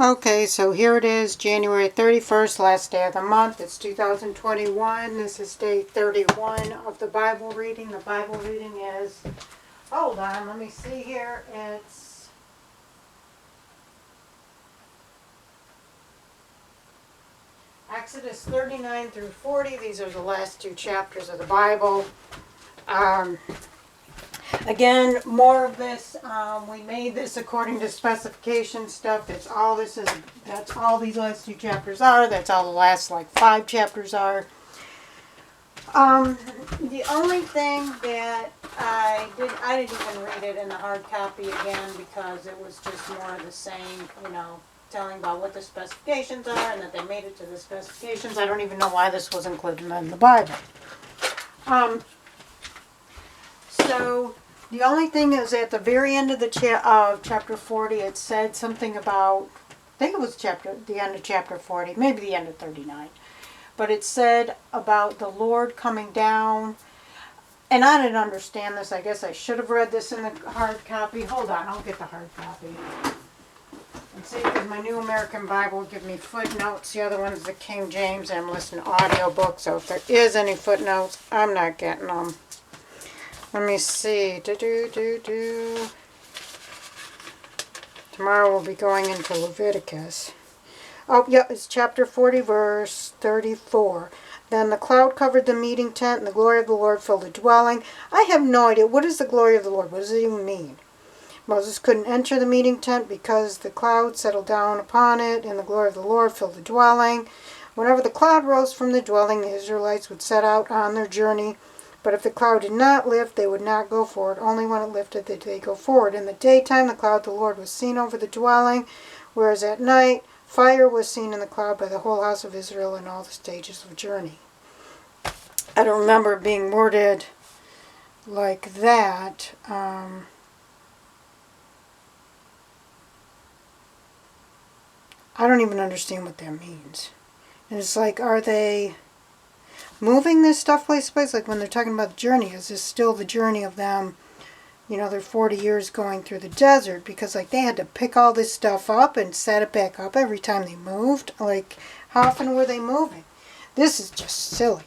Okay, so here it is, January 31st, last day of the month. It's 2021. This is day 31 of the Bible reading. The Bible reading is, hold on, let me see here. It's Exodus 39 through 40. These are the last two chapters of the Bible. Again, more of this. We made this according to specification stuff. That's all these last two chapters are. That's all the last 5 chapters are. The only thing that I didn't even read it in the hard copy again because it was just more of the same, telling about what the specifications are and that they made it to the specifications. I don't even know why this was included in the Bible. So the only thing is at the very end of the chapter 40, it said something about, I think it was the end of chapter 40, maybe the end of 39. But it said about the Lord coming down. And I didn't understand this. I guess I should have read this in the hard copy. Hold on, I'll get the hard copy. And see, because my New American Bible will give me footnotes. The other one's the King James, and I'm listening to audiobooks. So if there is any footnotes, I'm not getting them. Let me see. Tomorrow we'll be going into Leviticus. Oh, yeah, it's chapter 40, verse 34. Then the cloud covered the meeting tent, and the glory of the Lord filled the dwelling. I have no idea. What is the glory of the Lord? What does it even mean? Moses couldn't enter the meeting tent because the cloud settled down upon it, and the glory of the Lord filled the dwelling. Whenever the cloud rose from the dwelling, the Israelites would set out on their journey. But if the cloud did not lift, they would not go forward. Only when it lifted did they go forward. In the daytime, the cloud of the Lord was seen over the dwelling, whereas at night, fire was seen in the cloud by the whole house of Israel in all the stages of the journey. I don't remember it being worded like that. I don't even understand what that means. And it's like, are they moving this stuff place to place? Like when they're talking about the journey, is this still the journey of them, their 40 years going through the desert? Because they had to pick all this stuff up and set it back up every time they moved. How often were they moving? This is just silly.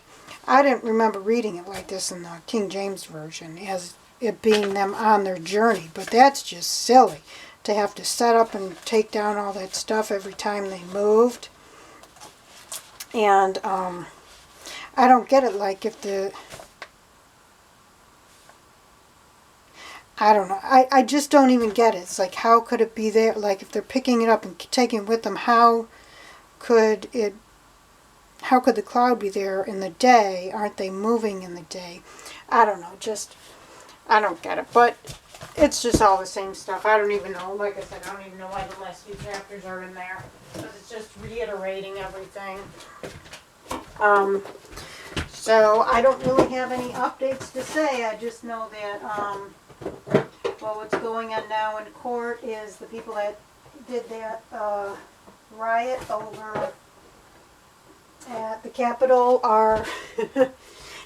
I didn't remember reading it like this in the King James Version as it being them on their journey. But that's just silly to have to set up and take down all that stuff every time they moved. And I don't get it. I don't know. I just don't even get it. It's how could it be there? If they're picking it up and taking it with them, how could the cloud be there in the day? Aren't they moving in the day? I don't know. I don't get it. But it's just all the same stuff. I don't even know. Like I said, I don't even know why the last few chapters are in there. Because it's just reiterating everything. So I don't really have any updates to say. I just know that, what's going on now in court is the people that did that riot over at the Capitol are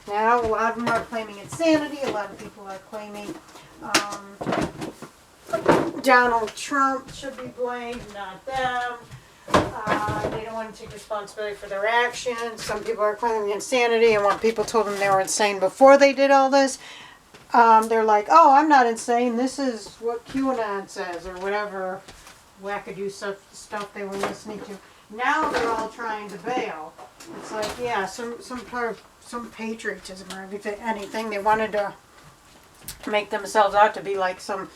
now, a lot of them are claiming insanity. A lot of people are claiming Donald Trump should be blamed, not them. They don't want to take responsibility for their actions. Some people are claiming insanity, and when people told them they were insane before they did all this, they're like, oh, I'm not insane. This is what QAnon says, or whatever wackadoo stuff they were listening to. Now they're all trying to bail. It's some patriotism or anything. They wanted to make themselves out to be like some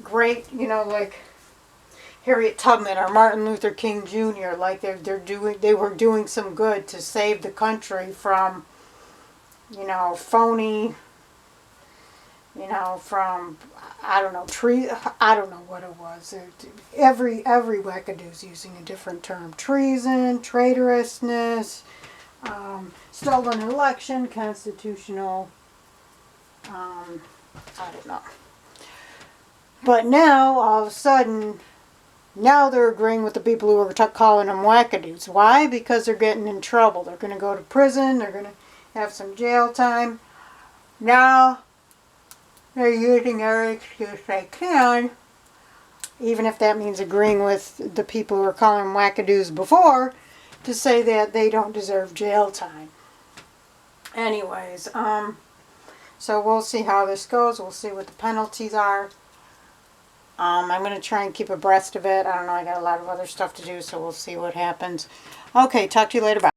great, Harriet Tubman or Martin Luther King Jr. They were doing some good to save the country from, phony, from, I don't know, I don't know what it was. Every wackadoo's using a different term. Treason, traitorousness, stolen election, constitutional, I don't know. But now, all of a sudden, now they're agreeing with the people who were calling them wackadoos. Why? Because they're getting in trouble. They're going to go to prison. They're going to have some jail time. Now, they're using every excuse they can even if that means agreeing with the people who were calling them wackadoos before, to say that they don't deserve jail time. Anyways, so we'll see how this goes. We'll see what the penalties are. I'm going to try and keep abreast of it. I don't know, I got a lot of other stuff to do, so we'll see what happens. Okay, talk to you later. Bye.